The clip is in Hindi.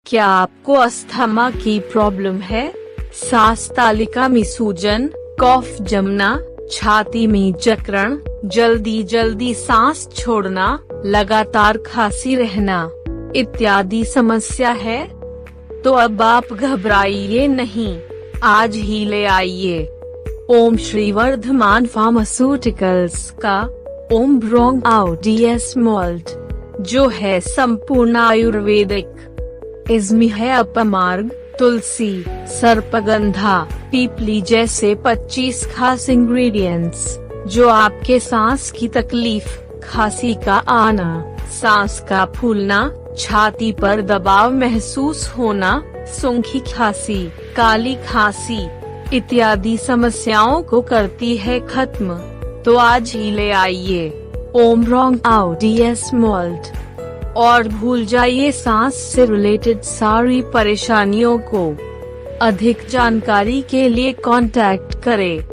क्या आपको अस्थमा की प्रॉब्लम है? सांस तालिका में सूजन, कफ जमना, छाती में जकड़न, जल्दी सांस छोड़ना, लगातार खांसी रहना इत्यादि समस्या है? तो अब आप घबराइए नहीं, आज ही ले आइए ओम श्री वर्धमान फार्मास्यूटिकल्स का ओम ब्रोंग आउट DS मोल्ट, जो है संपूर्ण आयुर्वेदिक। इसमें है अपमार्ग, तुलसी, सर्पगंधा, पीपली जैसे 25 खास इंग्रेडिएंट्स, जो आपके सांस की तकलीफ, खांसी का आना, सांस का फूलना, छाती पर दबाव महसूस होना, सूखी खांसी, काली खांसी इत्यादि समस्याओं को करती है खत्म। तो आज ही ले आइए ओम ब्रोंग आउट DS मोल्ट और भूल जाइए सांस से रिलेटेड सारी परेशानियों को। अधिक जानकारी के लिए कांटेक्ट करें